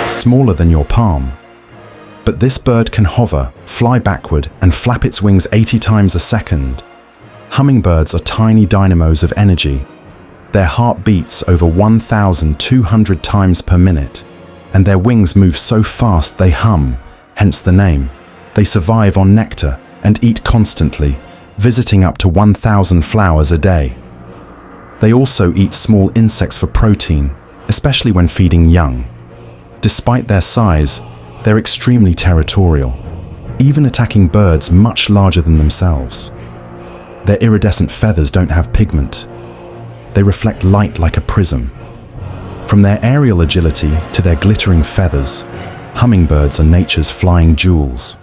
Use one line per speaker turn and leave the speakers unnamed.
smaller than your palm. But this bird can hover, fly backward, and flap its wings 80 times a second. Hummingbirds are tiny dynamos of energy. Their heart beats over 1,200 times per minute, and their wings move so fast they hum, hence the name. They survive on nectar and eat constantly, visiting up to 1,000 flowers a day. They also eat small insects for protein, especially when feeding young. Despite their size, they're extremely territorial, even attacking birds much larger than themselves. Their iridescent feathers don't have pigment. They reflect light like a prism. From their aerial agility to their glittering feathers, hummingbirds are nature's flying jewels.